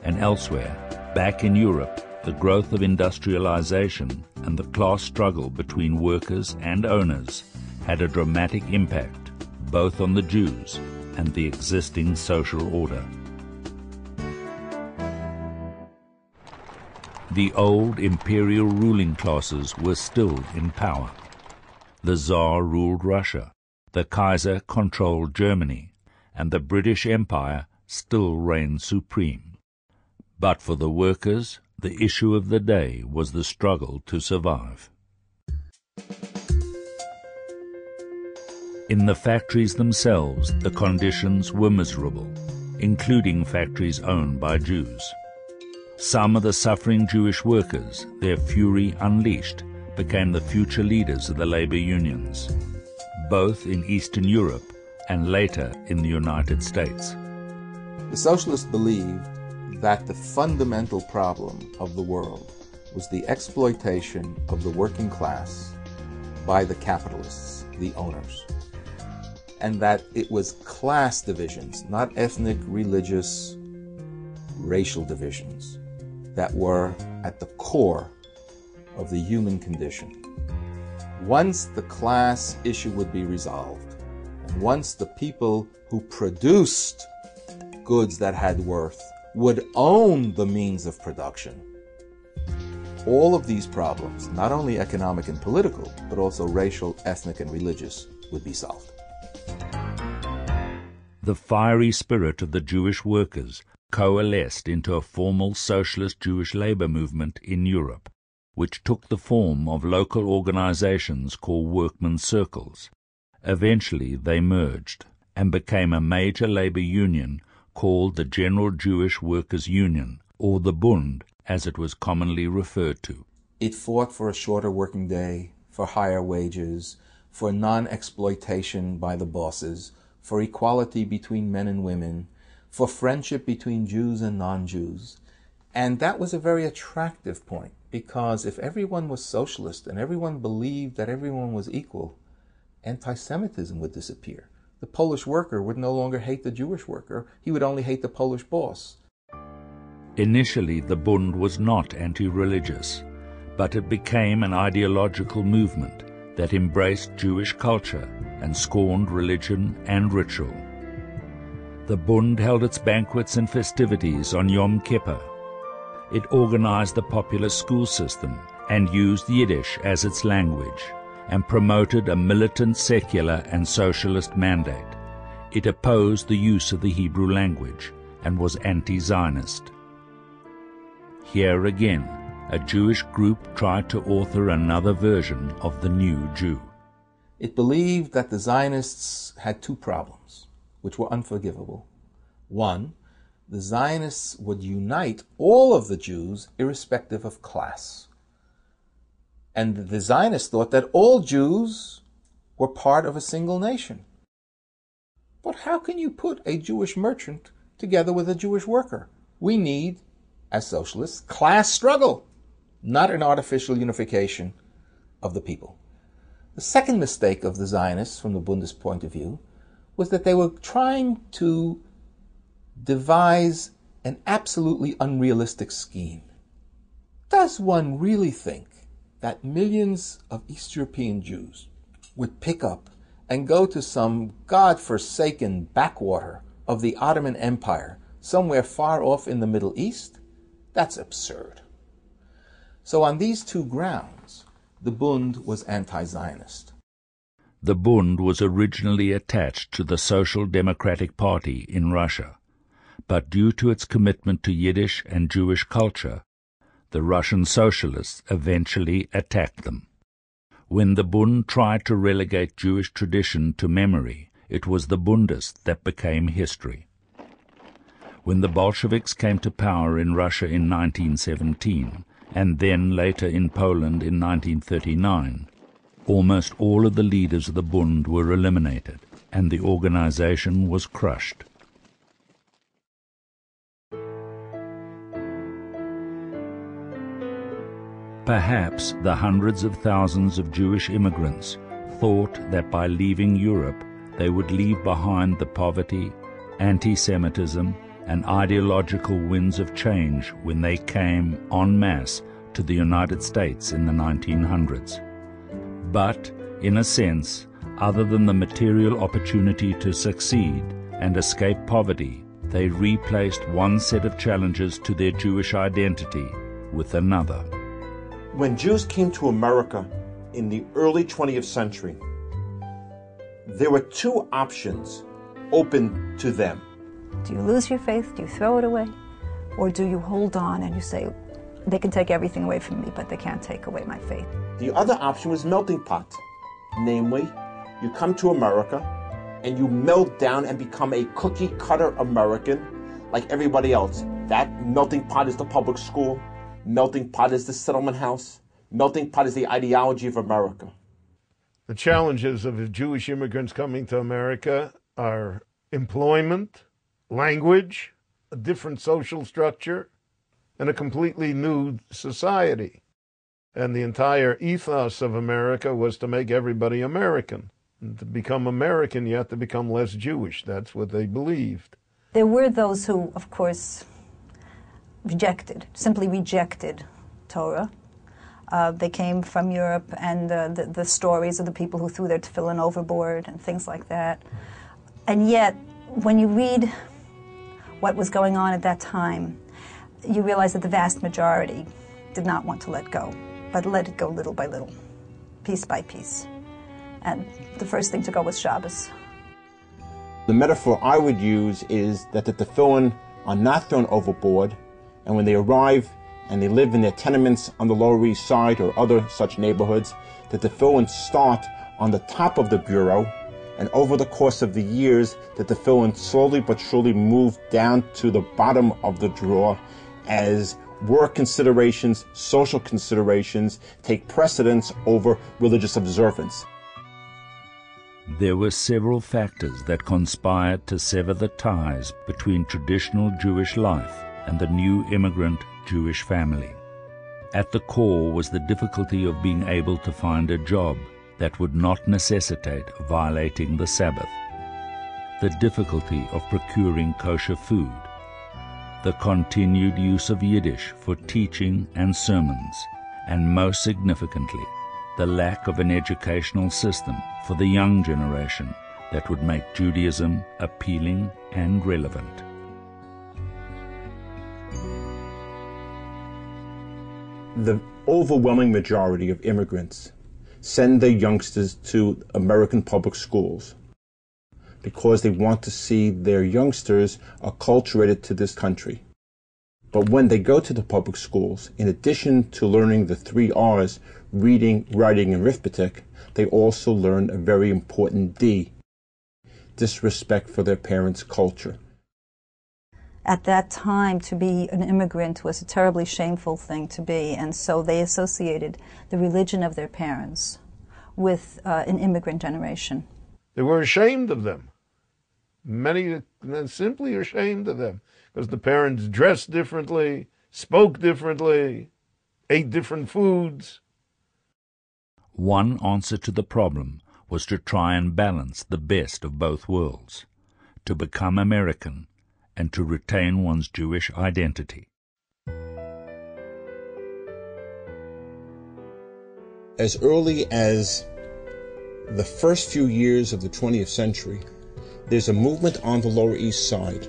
and elsewhere, back in Europe, the growth of industrialization and the class struggle between workers and owners had a dramatic impact both on the Jews and the existing social order. The old imperial ruling classes were still in power. The Tsar ruled Russia, the Kaiser controlled Germany, and the British Empire still reigned supreme. But for the workers, the issue of the day was the struggle to survive. In the factories themselves, the conditions were miserable, including factories owned by Jews. Some of the suffering Jewish workers, their fury unleashed, became the future leaders of the labor unions, both in Eastern Europe and later in the United States. The socialists believed that the fundamental problem of the world was the exploitation of the working class by the capitalists, the owners, and that it was class divisions, not ethnic, religious, racial divisions, that were at the core of the human condition. Once the class issue would be resolved, and once the people who produced goods that had worth would own the means of production, all of these problems, not only economic and political, but also racial, ethnic, and religious, would be solved. The fiery spirit of the Jewish workers coalesced into a formal socialist Jewish labor movement in Europe, which took the form of local organizations called workmen's circles. Eventually they merged and became a major labor union called the General Jewish Workers' Union, or the Bund, as it was commonly referred to. It fought for a shorter working day, for higher wages, for non-exploitation by the bosses, for equality between men and women, for friendship between Jews and non-Jews. And that was a very attractive point, because if everyone was socialist and everyone believed that everyone was equal, anti-Semitism would disappear. The Polish worker would no longer hate the Jewish worker. He would only hate the Polish boss. Initially, the Bund was not anti-religious, but it became an ideological movement that embraced Jewish culture and scorned religion and ritual. The Bund held its banquets and festivities on Yom Kippur. It organized the popular school system and used Yiddish as its language, and promoted a militant secular and socialist mandate. It opposed the use of the Hebrew language and was anti-Zionist. Here again, a Jewish group tried to author another version of the new Jew. It believed that the Zionists had two problems, which were unforgivable. One, the Zionists would unite all of the Jews irrespective of class. And the Zionists thought that all Jews were part of a single nation. But how can you put a Jewish merchant together with a Jewish worker? We need, as socialists, class struggle, not an artificial unification of the people. The second mistake of the Zionists, from the Bundist point of view, was that they were trying to devise an absolutely unrealistic scheme. Does one really think that millions of East European Jews would pick up and go to some God-forsaken backwater of the Ottoman Empire somewhere far off in the Middle East? That's absurd. So on these two grounds, the Bund was anti-Zionist. The Bund was originally attached to the Social Democratic Party in Russia, but due to its commitment to Yiddish and Jewish culture, the Russian socialists eventually attacked them. When the Bund tried to relegate Jewish tradition to memory, it was the Bundists that became history. When the Bolsheviks came to power in Russia in 1917, and then later in Poland in 1939, almost all of the leaders of the Bund were eliminated, and the organization was crushed. Perhaps the hundreds of thousands of Jewish immigrants thought that by leaving Europe they would leave behind the poverty, anti-Semitism, and ideological winds of change when they came en masse to the United States in the 1900s. But, in a sense, other than the material opportunity to succeed and escape poverty, they replaced one set of challenges to their Jewish identity with another. When Jews came to America in the early 20th century, there were two options open to them. Do you lose your faith? Do you throw it away? Or do you hold on and you say, they can take everything away from me, but they can't take away my faith? The other option was melting pot. Namely, you come to America and you melt down and become a cookie-cutter American like everybody else. That melting pot is the public school. Melting pot is the settlement house. Melting pot is the ideology of America. The challenges of Jewish immigrants coming to America are employment, language, a different social structure, and a completely new society. And the entire ethos of America was to make everybody American. And to become American, you have to become less Jewish. That's what they believed. There were those who, of course, simply rejected Torah. They came from Europe, and the stories of the people who threw their tefillin overboard and things like that. And yet, when you read what was going on at that time, you realize that the vast majority did not want to let go, but let it go little by little, piece by piece. And the first thing to go was Shabbos. The metaphor I would use is that the tefillin are not thrown overboard, and when they arrive and they live in their tenements on the Lower East Side or other such neighborhoods, the tefillin start on the top of the bureau, and over the course of the years, the tefillin slowly but surely move down to the bottom of the drawer as work considerations, social considerations take precedence over religious observance. There were several factors that conspired to sever the ties between traditional Jewish life and the new immigrant Jewish family. At the core was the difficulty of being able to find a job that would not necessitate violating the Sabbath, the difficulty of procuring kosher food, the continued use of Yiddish for teaching and sermons, and most significantly, the lack of an educational system for the young generation that would make Judaism appealing and relevant. The overwhelming majority of immigrants send their youngsters to American public schools because they want to see their youngsters acculturated to this country. But when they go to the public schools, in addition to learning the 3 R's, reading, writing, and arithmetic, they also learn a very important D, disrespect for their parents' culture. At that time, to be an immigrant was a terribly shameful thing to be, and so they associated the religion of their parents with an immigrant generation. They were ashamed of them. Many simply ashamed of them because the parents dressed differently, spoke differently, ate different foods. One answer to the problem was to try and balance the best of both worlds, to become American and to retain one's Jewish identity. As early as the first few years of the 20th century, there's a movement on the Lower East Side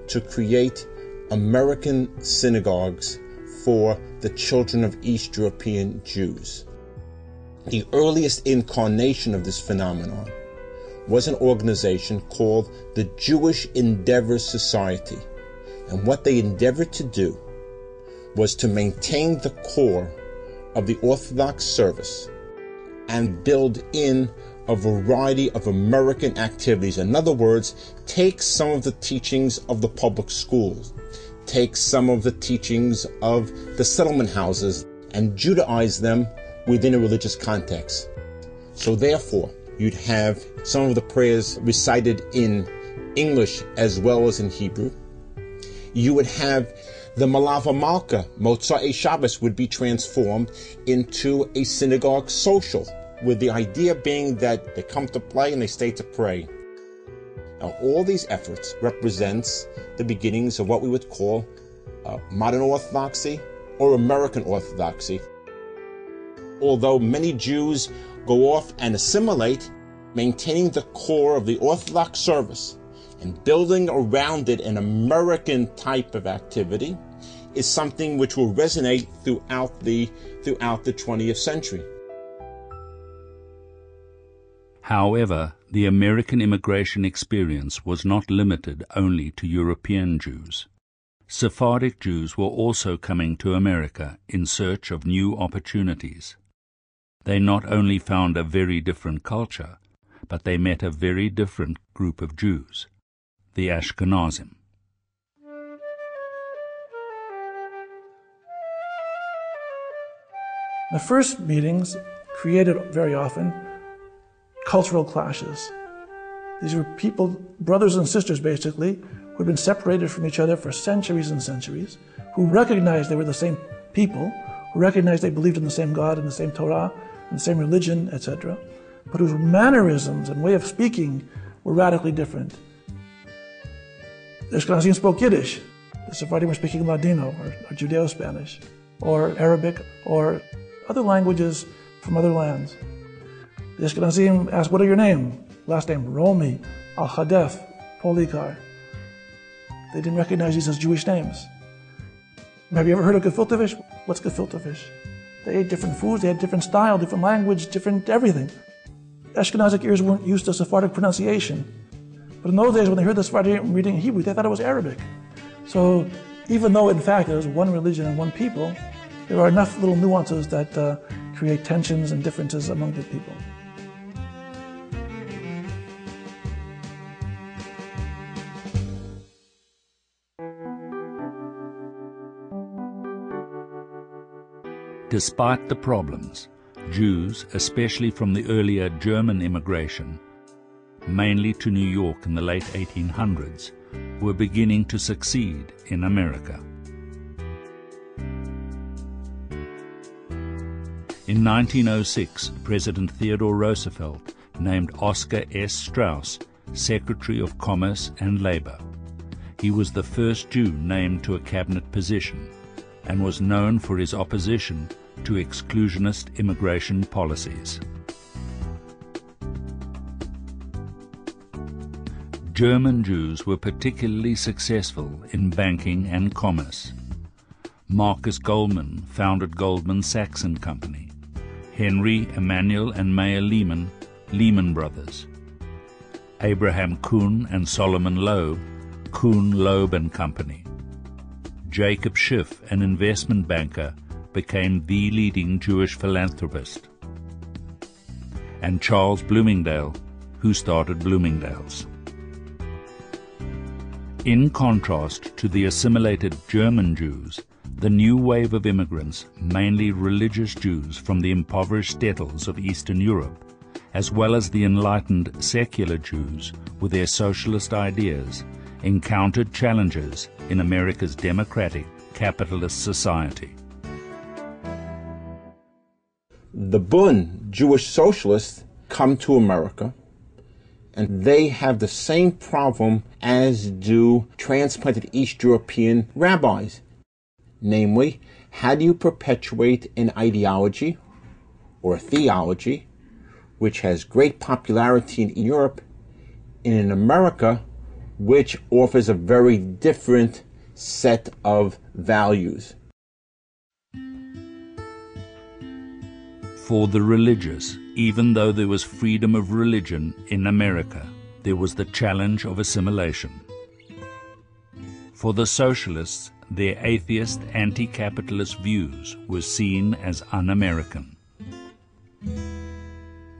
to create American synagogues for the children of East European Jews. The earliest incarnation of this phenomenon was an organization called the Jewish Endeavor Society. And what they endeavored to do was to maintain the core of the Orthodox service and build in a variety of American activities. In other words, take some of the teachings of the public schools, take some of the teachings of the settlement houses, and Judaize them within a religious context. So therefore, you'd have some of the prayers recited in English as well as in Hebrew. You would have the Malava Malka, Motzai Shabbos, would be transformed into a synagogue social, with the idea being that they come to play and they stay to pray. Now, all these efforts represents the beginnings of what we would call modern Orthodoxy or American Orthodoxy. Although many Jews go off and assimilate, maintaining the core of the Orthodox service and building around it an American type of activity is something which will resonate throughout the 20th century. However, the American immigration experience was not limited only to European Jews. Sephardic Jews were also coming to America in search of new opportunities. They not only found a very different culture, but they met a very different group of Jews, the Ashkenazim. The first meetings created very often cultural clashes. These were people, brothers and sisters basically, who had been separated from each other for centuries and centuries, who recognized they were the same people, who recognized they believed in the same God and the same Torah and the same religion, etc., but whose mannerisms and way of speaking were radically different. The Ashkenazim spoke Yiddish. The Sephardim were speaking Ladino or Judeo-Spanish or Arabic or other languages from other lands. The Ashkenazim asked, "What are your name?" Last name, Romi, Al-Hadef, Polikar. They didn't recognize these as Jewish names. Have you ever heard of gefilte fish? What's gefilte fish? They ate different foods, they had different style, different language, different everything. Ashkenazic ears weren't used to Sephardic pronunciation. But in those days, when they heard the Sephardim reading Hebrew, they thought it was Arabic. So even though, in fact, there was one religion and one people, there are enough little nuances that create tensions and differences among the people. Despite the problems, Jews, especially from the earlier German immigration, mainly to New York in the late 1800s, were beginning to succeed in America. In 1906, President Theodore Roosevelt named Oscar S. Strauss Secretary of Commerce and Labor. He was the first Jew named to a cabinet position and was known for his opposition to exclusionist immigration policies. German Jews were particularly successful in banking and commerce. Marcus Goldman founded Goldman Sachs and Company. Henry, Emanuel, and Mayer Lehman, Lehman Brothers. Abraham Kuhn and Solomon Loeb, Kuhn, Loeb and Company. Jacob Schiff, an investment banker, became the leading Jewish philanthropist. And Charles Bloomingdale, who started Bloomingdale's. In contrast to the assimilated German Jews, the new wave of immigrants, mainly religious Jews from the impoverished shtetls of Eastern Europe, as well as the enlightened secular Jews with their socialist ideas, encountered challenges in America's democratic, capitalist society. The Bund, Jewish socialists, come to America, and they have the same problem as do transplanted East European rabbis. Namely, how do you perpetuate an ideology or a theology which has great popularity in Europe and in America, which offers a very different set of values? For the religious, even though there was freedom of religion in America, there was the challenge of assimilation. For the socialists, their atheist, anti-capitalist views were seen as un-American.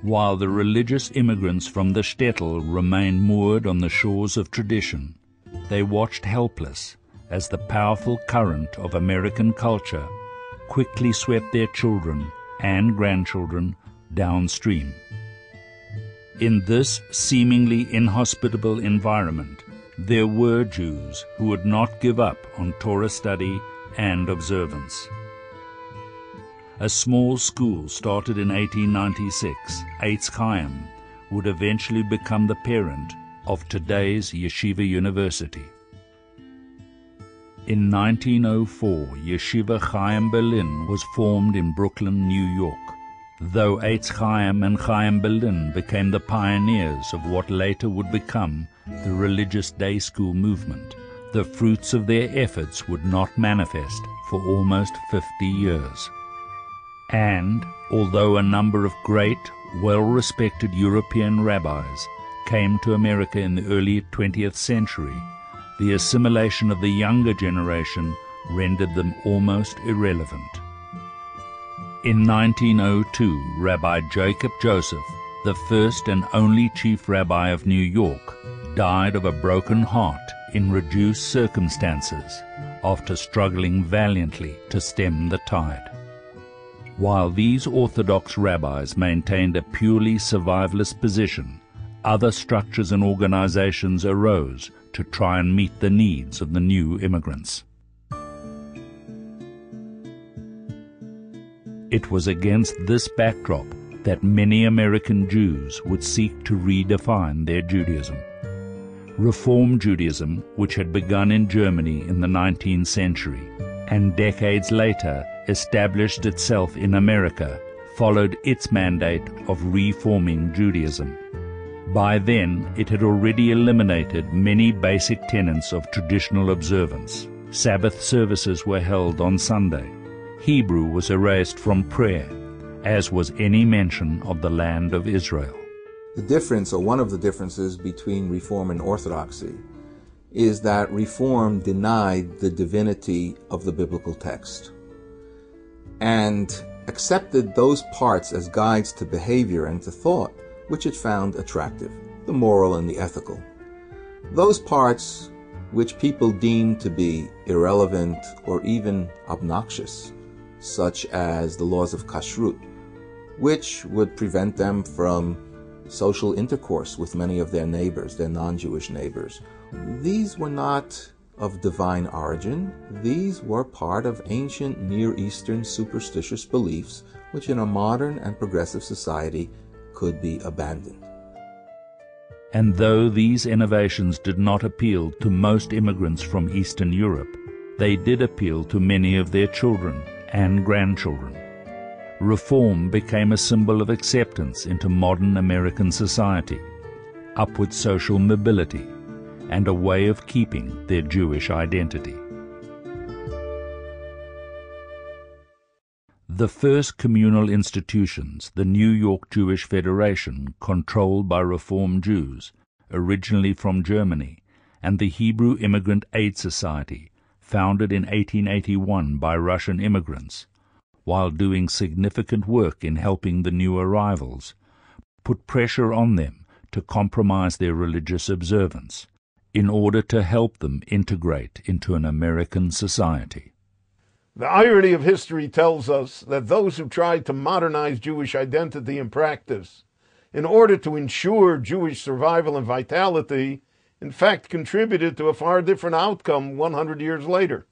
While the religious immigrants from the shtetl remained moored on the shores of tradition, they watched helpless as the powerful current of American culture quickly swept their children and grandchildren downstream. In this seemingly inhospitable environment, there were Jews who would not give up on Torah study and observance. A small school started in 1896, Eitz Chaim, would eventually become the parent of today's Yeshiva University. In 1904, Yeshiva Chaim Berlin was formed in Brooklyn, New York. Though Eitz Chaim and Chaim Berlin became the pioneers of what later would become the religious day school movement, the fruits of their efforts would not manifest for almost 50 years. And, although a number of great, well-respected European rabbis came to America in the early 20th century, the assimilation of the younger generation rendered them almost irrelevant. In 1902, Rabbi Jacob Joseph, the first and only chief rabbi of New York, died of a broken heart in reduced circumstances after struggling valiantly to stem the tide. While these Orthodox rabbis maintained a purely survivalist position, other structures and organizations arose to try and meet the needs of the new immigrants. It was against this backdrop that many American Jews would seek to redefine their Judaism. Reform Judaism, which had begun in Germany in the 19th century and decades later established itself in America, followed its mandate of reforming Judaism. By then, it had already eliminated many basic tenets of traditional observance. Sabbath services were held on Sunday. Hebrew was erased from prayer, as was any mention of the land of Israel. The difference, or one of the differences between Reform and Orthodoxy, is that Reform denied the divinity of the biblical text and accepted those parts as guides to behavior and to thought which it found attractive, the moral and the ethical. Those parts which people deemed to be irrelevant or even obnoxious, such as the laws of kashrut, which would prevent them from social intercourse with many of their neighbors, their non-Jewish neighbors. These were not of divine origin. These were part of ancient Near Eastern superstitious beliefs which in a modern and progressive society could be abandoned. And though these innovations did not appeal to most immigrants from Eastern Europe, they did appeal to many of their children and grandchildren. Reform became a symbol of acceptance into modern American society, upward social mobility, and a way of keeping their Jewish identity. The first communal institutions, the New York Jewish Federation, controlled by Reform Jews, originally from Germany, and the Hebrew Immigrant Aid Society, founded in 1881 by Russian immigrants, while doing significant work in helping the new arrivals, put pressure on them to compromise their religious observance in order to help them integrate into an American society. The irony of history tells us that those who tried to modernize Jewish identity and practice in order to ensure Jewish survival and vitality, in fact, contributed to a far different outcome 100 years later.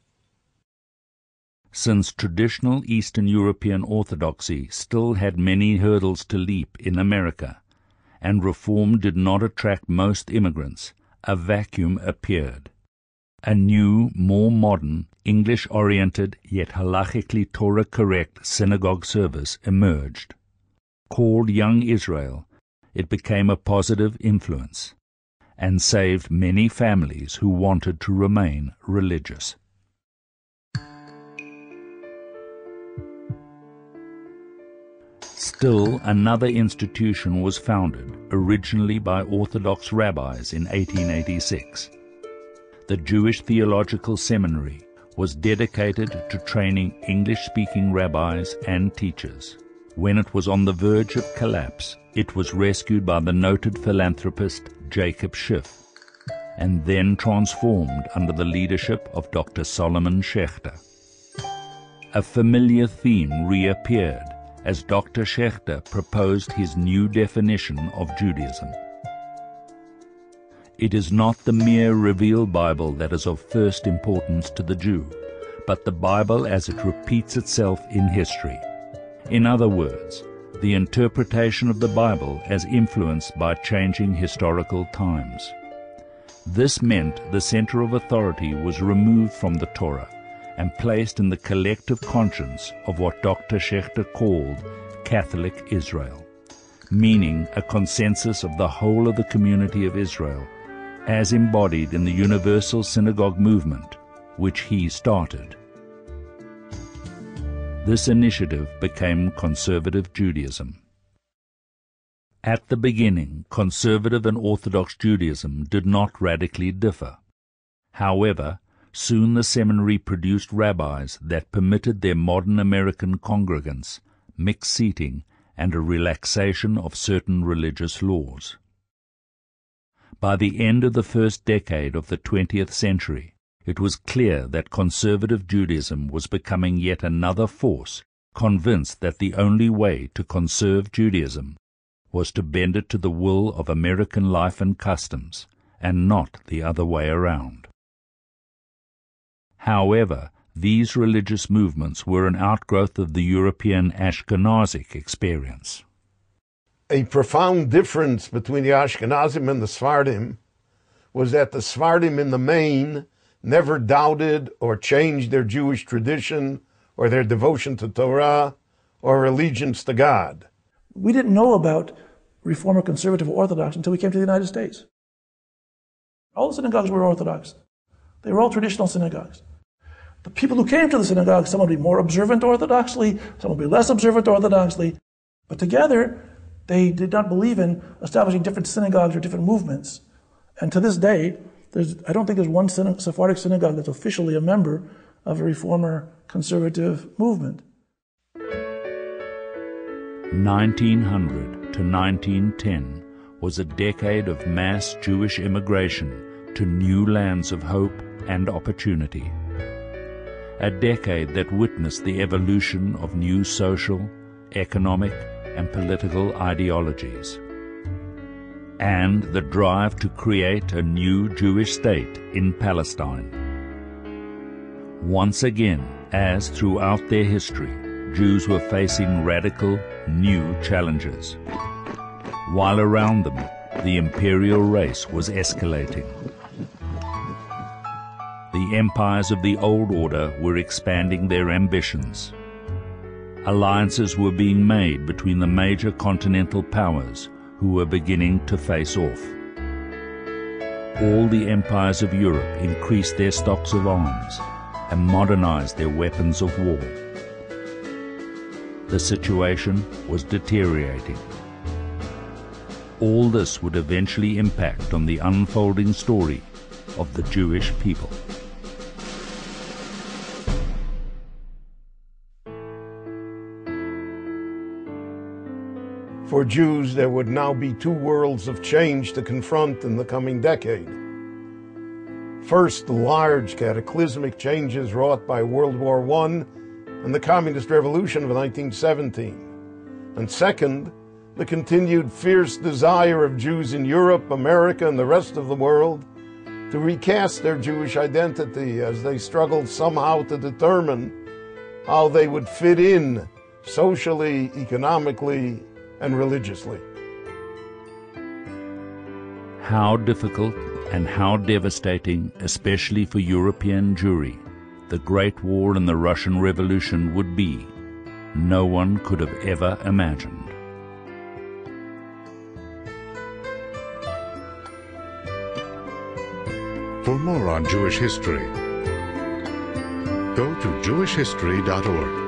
since traditional Eastern European orthodoxy still had many hurdles to leap in America, and reform did not attract most immigrants, a vacuum appeared. A new, more modern, English-oriented yet halachically Torah-correct synagogue service emerged. Called Young Israel, it became a positive influence and saved many families who wanted to remain religious. Still, another institution was founded, originally by Orthodox rabbis in 1886. The Jewish Theological Seminary was dedicated to training English-speaking rabbis and teachers. When it was on the verge of collapse, it was rescued by the noted philanthropist Jacob Schiff, and then transformed under the leadership of Dr. Solomon Schechter. A familiar theme reappeared as Dr. Schechter proposed his new definition of Judaism. It is not the mere revealed Bible that is of first importance to the Jew, but the Bible as it repeats itself in history. In other words, the interpretation of the Bible as influenced by changing historical times. This meant the center of authority was removed from the Torah and placed in the collective conscience of what Dr. Schechter called Catholic Israel, meaning a consensus of the whole of the community of Israel, as embodied in the Universal Synagogue movement, which he started. This initiative became Conservative Judaism. At the beginning, Conservative and Orthodox Judaism did not radically differ. However, soon the seminary produced rabbis that permitted their modern American congregants mixed seating and a relaxation of certain religious laws. By the end of the first decade of the 20th century, it was clear that Conservative Judaism was becoming yet another force, convinced that the only way to conserve Judaism was to bend it to the will of American life and customs, and not the other way around. However, these religious movements were an outgrowth of the European Ashkenazic experience. A profound difference between the Ashkenazim and the Sephardim was that the Sephardim in the main never doubted or changed their Jewish tradition or their devotion to Torah or allegiance to God. We didn't know about Reformer, Conservative, or Orthodox until we came to the United States. All the synagogues were Orthodox. They were all traditional synagogues. The people who came to the synagogue, some would be more observant orthodoxly, some would be less observant orthodoxly, but together they did not believe in establishing different synagogues or different movements. And to this day, I don't think there's one Sephardic synagogue that's officially a member of a Reformer conservative movement. 1900 to 1910 was a decade of mass Jewish immigration to new lands of hope and opportunity. A decade that witnessed the evolution of new social, economic, and political ideologies, and the drive to create a new Jewish state in Palestine. Once again, as throughout their history, Jews were facing radical, new challenges, while around them, the imperial race was escalating. The empires of the old order were expanding their ambitions. Alliances were being made between the major continental powers who were beginning to face off. All the empires of Europe increased their stocks of arms and modernized their weapons of war. The situation was deteriorating. All this would eventually impact on the unfolding story of the Jewish people. For Jews, there would now be two worlds of change to confront in the coming decade. First, the large cataclysmic changes wrought by World War I and the Communist Revolution of 1917. And second, the continued fierce desire of Jews in Europe, America, and the rest of the world to recast their Jewish identity as they struggled somehow to determine how they would fit in socially, economically, and religiously. How difficult and how devastating, especially for European Jewry, the Great War and the Russian Revolution would be, no one could have ever imagined. For more on Jewish history, go to jewishhistory.org.